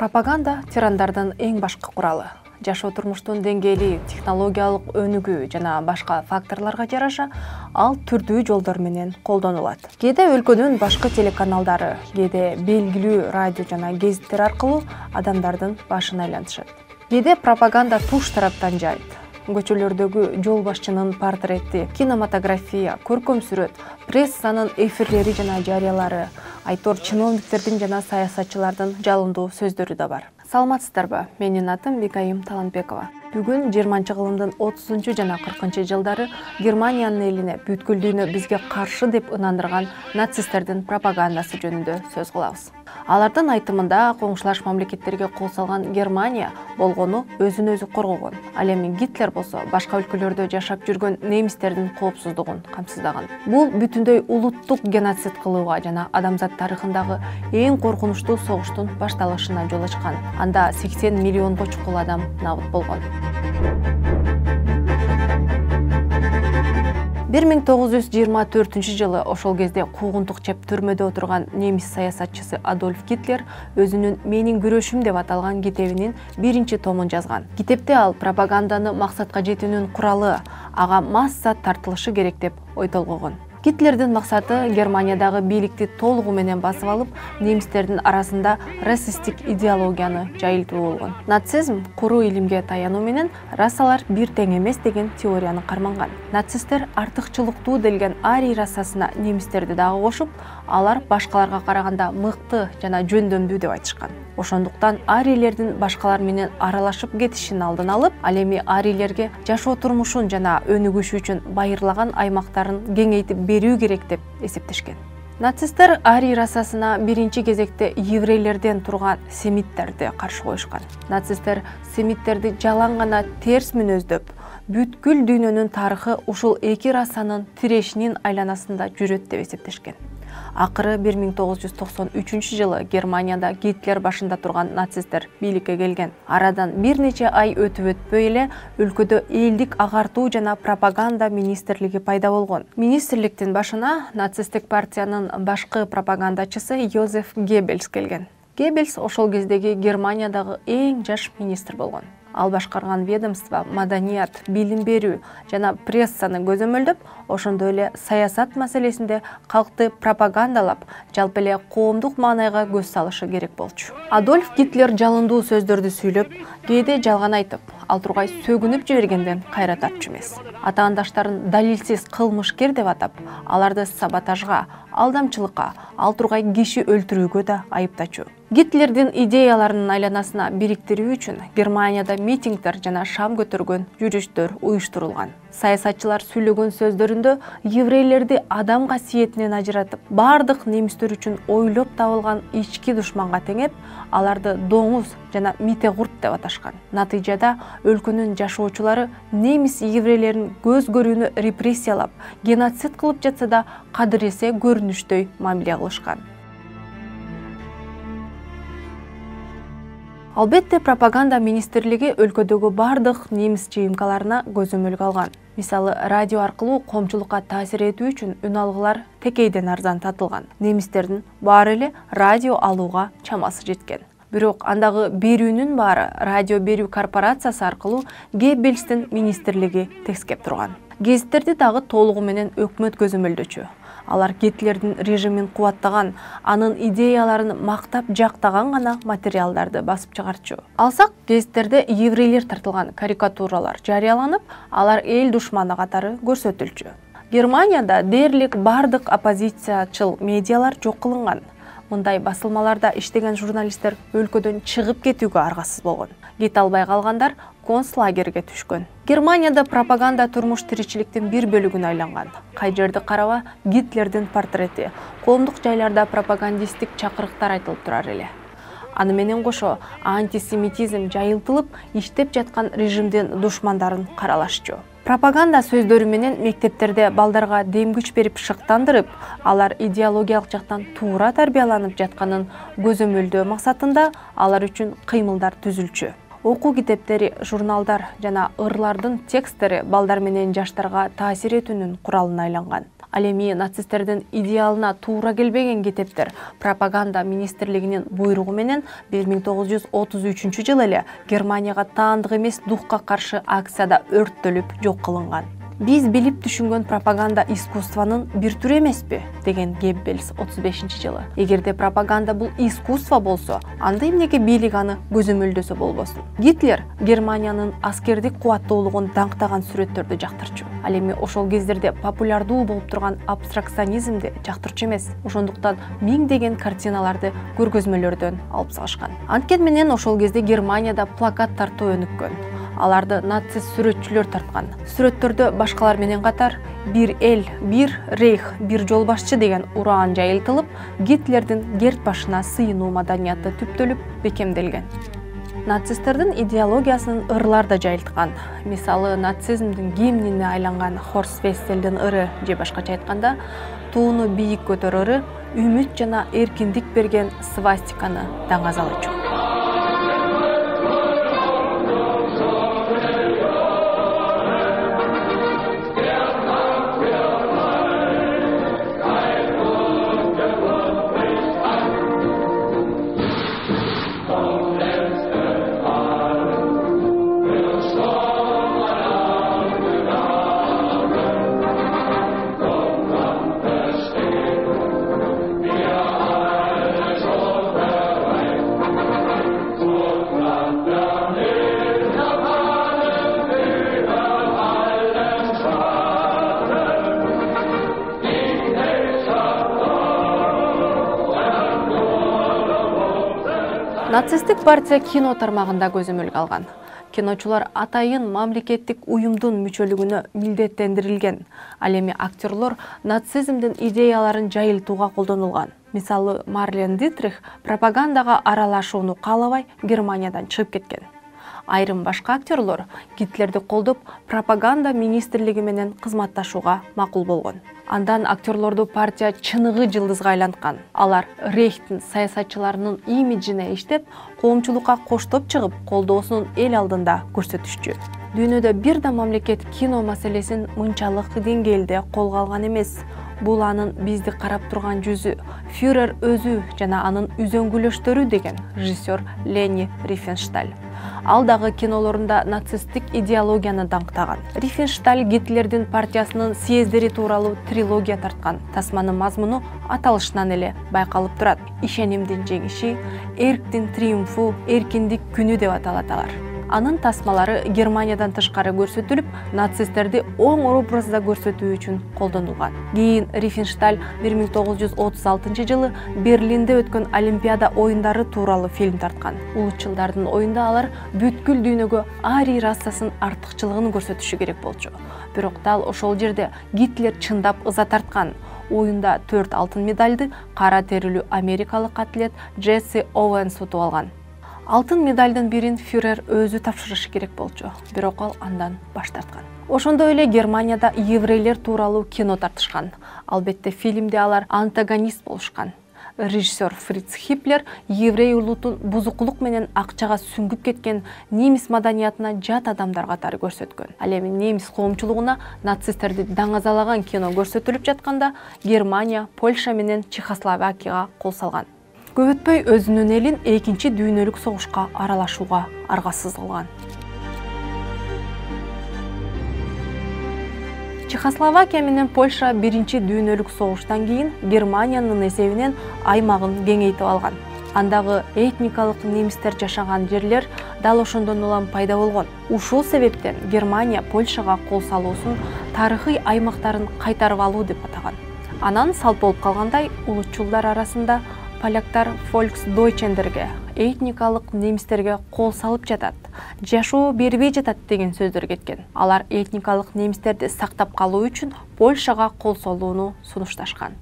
Пропаганда тирандардын эң башкы куралы. Жашоо турмуштун деңгээли, технологиялык өнүгүү жана башка факторлорго жараша ал түрдүү жолдор менен колдонулат. Кээде өлкөнүн башкы телеканалдары, кээде белгилүү радио жана гезиттер аркылуу адамдардын башын айлантышат. Кээде пропаганда туш тараптан жайт. Көчөлөрдөгү жол башчынын портрети, кинематография, көркөм сүрөт, прессанын эфирлери жана жарыялары, айтор чиновниктердин жана саясатчылардын жалындуу сөздөрү да бар. Саламатсыздарбы? Менин атым Бекайым Таланбекова. Бүгүн 20-кылымдын 30 жана 40 жылдары Германиянын элине бүткүлдүүнү бизге каршы деп ынандырган нацисттердин пропагандасы жөнүндө сөз кылабыз. Алардын айтымында коңшулаш мамлекеттерге кол салган Германия болгону өзүн өзү коргогон. Ал эми Гитлер болсо башка өлкөлөрдө жашап жүргөн немистердин коопсуздугун камсыздаган. Бул бүтүндөй улуттук геноцид кылууга жана адамзат тарыхындагы эң коркунучтуу согуштун башталышына жол ачкан. Анда 80 миллионго чукул адам набыт болгон. 1924 жылы ошол кезде куугунтук чеп түрмөдө отурган немис саясатчысы Адольф Гитлер өзүнүн «Менин күрөшүм» деп аталган китебинин 1-томун жазган. Китепте ал пропаганданы максатка жетүүнүн куралы, ага масса тартылышы керек деп ой толгогон. Гитлердин максаты Германиядагы бийликти толугу менен басып алып, немистердин арасында расистик идеологияны жайылтуу болгон. Нацизм куру илимге таянуу менен расалар бир тең эмес деген теорияны карманган. Нацисттер артыкчылыктуу делген арий расасына немистерди дагы кошуп, алар башкаларга караганда мыкты жана жөндөмдүү деп айтышкан. Ошондуктан арийлердин башкалар менен аралашып кетишин алдын алып, ал эми арийлерге жашоо турмушун жана өнүгүшү үчүн байырлаган аймактарын кеңейтип берүү керек деп эсептешкен. Нацисттер арий расасына биринчи кезекте еврейлерден турган семиттерди каршы коюшкан. Нацисттер семиттерди жалаң гана терс мүнөздөп, бүткүл дүйнөнүн тарыхы ушул эки расанын тирешинин айланасында жүрөт деп эсептешкен. Акыры 1993 жылы Германияда Гитлер башында турган нацисттер бийликке келген. Арадан бир нече ай өтүп өтпөй эле өлкөдө элдик агартуу жана пропаганда министрлиги пайда болгон. Министрликтин башына нацисттик партиянын башкы пропагандачысы Йозеф Геббельс келген. Геббельс ошол кездеги Германиядагы эң жаш министр болгон. Ал башкарган ведомство маданият, билим берүү жана прессаны көзөмөлдөп, ошондой эле саясат маселесинде калкты пропагандалап, жалпы эле коомдук маанайга көз салышы керек болчу. Адольф Гитлер жалындуу сөздөрдү сүйлөп, кээде жалган айтып, ал тургай сөгүнүп жибергенден кайра тапчу эмес. Атаандаштарын далилсиз кылмышкер деп атап, аларды саботажга, алдамчылыкка, ал тургай киши өлтүрүүгө да айыптачу. Гитлердин идеяларынын айланасына бириктирүү үчүн Германияда митингдер жана шам көтөргөн жүрүштөр уюштурулган. Саясатчылар сүйлөгөн сөздөрүндө еврейлерди адам касиетинен ажыратып, бардык немистер үчүн ойлоп табылган ички душманга теңеп, аларды доңуз жана мите-курт деп аташкан. Натыйжада өлкөнүн жашоочулары немис еврейлерин көз көрүүнү репрессиялап, геноцид кылып жатса да кадыресе көрүнүштөй мамиле кылышкан. Албетте пропаганда министрлиги өлкөдөгү бардык немис жыйынткаларына көзөмөлгө алган. Мисалы, радио аркылуу коомчулукка таасир этүү үчүн үн алгылар текейден арзан сатылган. Немистердин баары эле радио алууга чамасы жеткен. Бирок андагы берүүнүн баары радио берүү корпорациясы аркылуу Геббельстин министрлиги тескеп турган. Гезиттерди дагы толугу менен өкмөт көзөмөлдөчү. Алар Гитлердин режимин кубаттаган, анын идеяларын мактап жактаган гана материалдарды басып чыгарчу. Алсак, гезиттерде еврейлер тартылган карикатуралар жарыяланып, алар эл душманы катары көрсөтүлчү. Германияда дээрлик бардык оппозициячыл медиалар жок кылынган. Мындай басылмаларда иштеген журналисттер өлкөдөн чыгып кетүүгө аргасыз болгон. Кете албай калгандар концлагерге түшкөн. Германияда пропаганда турмуш тиричиликтин бир бөлүгүнө айланган. Кай жерди караба Гитлердин портрети, коомдук жайларда пропагандисттик чакырыктар айтылып турар эле. Аны менен кошо антисемитизм жайылтылып, иштеп жаткан режимдин душмандарын каралашчу. Пропаганда сөздөрү менен мектептерде балдарга дем күч берип шыктандырып, алар идеологиялык жактан туура тарбияланып жатканын көзөмөлдөө максатында алар үчүн кыймылдар түзүлчү. Окуу китептери, журналдар жана ырлардын тексттери балдар менен жаштарга таасир этүүнүн куралына айланган. Ал эми нацисттердин идеалына туура келбеген китептер пропаганда министрлигинин буйругу менен 1933 жылы эле Германияга таандык эмес духка каршы акцияда өрттөлүп жок кылынган. Биз билип түшүнгөн пропаганда искусствонун бир түрү эмеспи, деген Геббельс 35 жылы. Эгерде пропаганда бул искусство болсо, анда эмнеге бийлик аны көзөмөлдөсө болбосун? Гитлер Германиянын аскердик кубаттуулугун даңктаган сүрөттөрдү жактырчу. Ал эми ошол кездерде популярдуу болуп турган абстракционизмди жактырчу эмес. Ошондуктан миңдеген картиналарды көргөзмөлөрдөн алып салышкан. Анткени менен ошол кезде Германияда плакат тартуу өнүккөн. Аларды нацист сүрөтчүлөр тарткан. Сүрөттөрдө башкалар менен катар бир эл, бир рейх, бир жол башчы деген ураан жайылтылып, Гитлердин герт башына сыйынуу маданияты түптөлүп бекемделген. Нацисттердин идеологиясын ырлар да жайылткан. Мисалы, нацизмдин гимнине айланган Хорст Весселдин ыры, же башкача айтканда, тууну бийик көтөр ыры үмүт жана эркиндик берген свастиканы даңазалачу. Нацисттик партия кино тармагында көзөмөлгө алган. Киночулар атайын мамлекеттик уюмдун мүчөлүгүнө милдеттендирилген. Ал эми актерлор нацизмдин идеяларын жайылтууга колдонулган. Мисалы, Марлен Дитрих пропагандага аралашууну каалабай Германиядан чыгып кеткен. Айрым башка актерлор Гитлерди колдоп пропаганда министрлиги менен кызматташууга макул болгон. Андан актерлорду партия чыныгы жылдызга айланткан. Алар рейхтин саясатчыларынын имиджине иштеп, коомчулукка коштоп чыгып, колдоосун эл алдында көрсөтүшчү. Дүйнөдө бир да мамлекет кино маселесин мынчалык деңгээлде колго алган эмес. Бул анын бизди карап турган жүзү, фюрер өзү жана анын үзөңгүлөштөрү, деген режиссер Лени Рифеншталь. Ал дагы кинолорунда нацисттик идеологияны даңктаган. Рифеншталь Гитлердин партиясынын съездери тууралуу трилогия тарткан. Тасманын мазмуну аталышынан эле байкалып турат. Ишенимдин жеңиши, эрктин триумфу, эркиндик күнү деп аталат алар. Анын тасмалары Германиядан тышкары көрсөтүлүп, нацисттерди оң образда көрсөтүү үчүн колдонулган. Кийин Рифеншталь 1936 жылы Берлинде өткөн Олимпиада оюндары тууралуу фильм тарткан. Улутчулдардын оюнда алар бүткүл дүйнөгө арий расасын артыкчылыгын көрсөтүшү керек болчу. Бирок дал ошол жерде Гитлер чындап ыза тарткан. Оюнда 4 алтын медальды кара терилүү америкалык атлет Джесси Оуэнс утуп алган. Алтын медальдын бирин фюрер өзү тапшырышы керек болчу, бирок ал андан баш тарткан. Ошондой эле Германияда еврейлер тууралуу кино тартышкан. Албетте фильмде алар антагонист болушкан. Режиссер Фриц Хиплер еврей улутун бузукулук менен акчага сүңгүп кеткен немис маданиятына жат адамдар катары көрсөткөн. Ал эми немис коомчулугуна нацисттерди даңазалаган кино көрсөтүлүп жатканда Германия, Польша менен Чехословакияга кол салган. Көп өтпөй өзүнүн элин экинчи дүйнөлүк согушка аралашууга аргасыз кылган. Чехословакия менен Польша биринчи дүйнөлүк согуштан кийин Германиянын эсебинен аймагын кеңейтип алган. Андагы этникалык немистер жашаган жерлер дал ошондон улам пайда болгон. Ушул себептен Германия Польшага кол салуусун тарыхый аймактарын кайтарып алуу деп атаган. Анан салт болуп калгандай, улутчулдар арасында поляктар фольксдойчендерге, этникалык немистерге кол салып жатат, жашоо бербей жатат деген сөздөр кеткен. Алар этникалык немистерди сактап калуу үчүн Польшага кол салууну сунушташкан.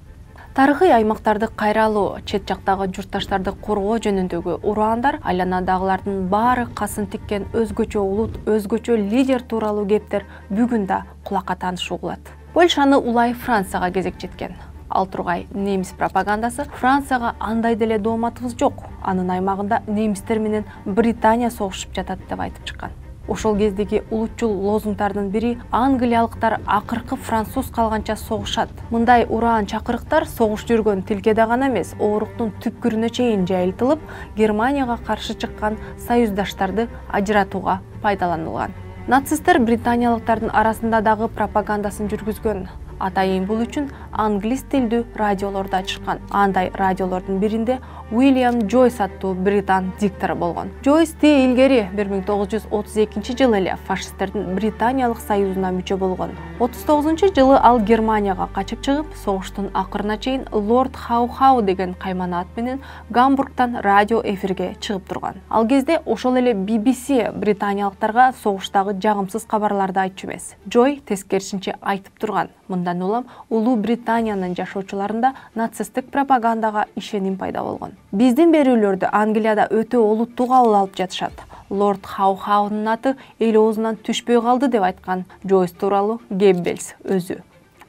Тарыхый аймактарды кайралуу, чет жактагы журтташтарды коргоо жөнүндөгү ураандар, айланадагылардын баары касын тиккен өзгөчө улут, өзгөчө лидер тууралуу кептер бүгүн да кулакка тааныш угулат. Польшаны улай Францияга кезек жеткен. Ал тургай немис пропагандасы Францияга андай деле дооматыбыз жок. Анын аймагында немистер менен Британия согушуп жатат деп айтып чыккан. Ошол кездеги улутчул лозунгдардын бири англиялыктар акыркы француз калганча согушат. Мындай ураан чакырыктар согуш жүргөн тилкеде гана эмес, ооруктун түпкүрүнө чейин жайылтылып, Германияга каршы чыккан союздаштарды ажыратууга пайдаланылган. Нацисттер британиялыктардын арасында дагы пропагандасын жүргүзгөн. Атайын бул үчүн англис тилдүү радиолорду ачышкан. Андай радиолордун биринде Уильям Джойс аттуу британ диктору болгон. Джойс илгери 1932 эле фашисттердин Британиялык союзуна мүчө болгон. 39 ал Германияга качып чыгып, согуштун акырына чейин Лорд Хау деген каймана ат менен Гамбургтан радио эфирге чыгып турган. Ал кезде ошол эле BBC британиялыктарга согуштагы жагымсыз кабарларды айтчу эмес. Джой тескерисинче айтып турган. Мындан улам Улуу Британиянын жашоочуларында нацисттик пропагандага ишеним пайда болгон. Биздин берүүлөрдү Англияда өтө олуттуу кабыл алып жатышат. Лорд Хаунун аты эл оозунан түшпөй калды деп айткан Джойс тууралуу Геббельс өзү.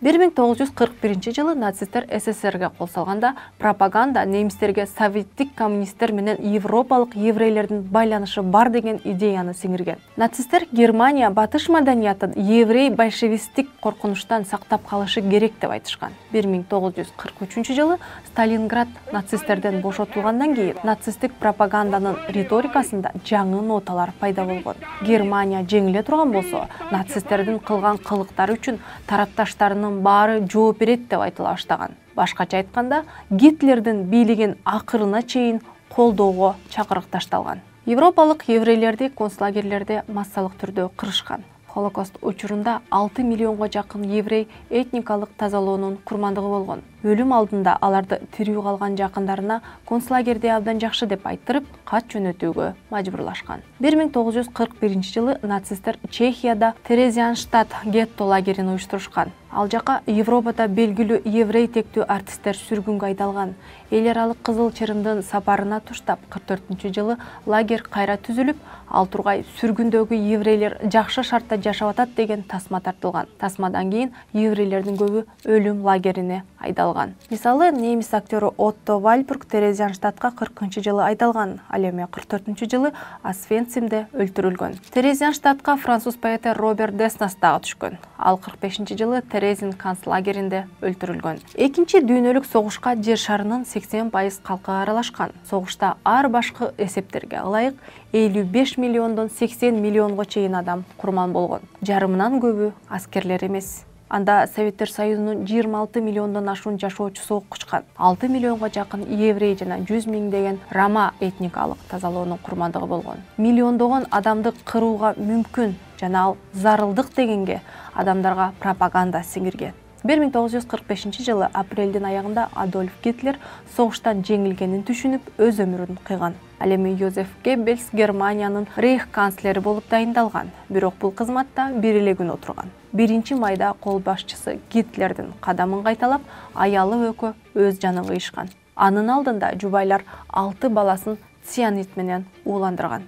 1941 жылы нацисттер СССРге кол салганда пропаганда немистерге советтик коммунисттер менен европалык еврейлердин байланышы бар деген идеяны сиңирген. Нацисттер Германия батыш маданиятын еврей большевистик коркунучтан сактап калышы керек деп айтышкан. 1943 жылы Сталинград нацисттерден бошотулгандан кийин нацисттик пропаганданын риторикасында жаңы ноталар пайда болгон. Германия жеңиле турган болсо, нацисттердин кылган кылыктары үчүн тарапташтарынын баары жооп берет деп айтыла баштаган. Башкача айтканда, Гитлердин бийлигин акырына чейин колдоого чакырык ташталган. Европалык еврейлерди концлагерлерде массалык түрдө кырышкан. Холокост учурунда 6 миллионго жакын еврей этникалык тазалоонун курмандыгы болгон. Өлүм алдында аларды тирүү калган жакындарына концлагерде абдан жакшы деп айттырып, кат жөнөтүүгө мажбурлашкан. 1941 жылы нацисттер Чехияда Терезианштадт гетто лагерин уюштурушкан. Ал жака Европада белгилүү еврей тектүү артисттер сүргүнгө айдалган. Эл аралык Кызыл чырымдын сапарына туштап 44 жылы лагерь кайра түзүлүп, ал тургай сүргүндөгү еврейлер жакшы шартта жашап атат деген тасма тартылган. Тасмадан кийин еврейлердин көбү өлүм лагерине айдалган. Мисалы, немис актёру Отто Вальбург Терезианштадтка 40 жылы айдалган, ал эми 44 жылы Освенцимде өлтүрүлгөн. Терезианштадтка француз поэты Роберт Деснас дагы түшкөн. Ал 45 жылы Терезин концлагеринде өлтүрүлгөн. Экинчи дүйнөлүк согушка жер шарынын 80% калкы аралашкан. Согушта ар башкы эсептерге ылайык 55 миллиондон 80 миллионго чейин адам курман болгон. Жарымынан көбү аскерлер эмес. Анда Советтер Союзунун 26 миллиондон ашуун жашоочусу окушкан. 6 миллионго жакын еврей жана 100 миңдеген рама этникалык тазалоонун курмандыгы болгон. Миллиондогон адамды кырууга мүмкүн жана ал зарылдык дегенге адамдарга пропаганда сиңирген. 1945 жылы апрелдин аягында Адольф Гитлер согуштан жеңилгенин түшүнүп, өз өмүрүн кыйган. Ал эми Йозеф Геббельс Германиянын рейх канцлери болуп дайындалган. Бирок бул кызматта бир эле күн отурган. 1 майда кол башчысы Гитлердин кадамын кайталап, аялы өкө өз жанын кыйышкан. Анын алдында жубайлар 6 баласын цианид менен ууландырган.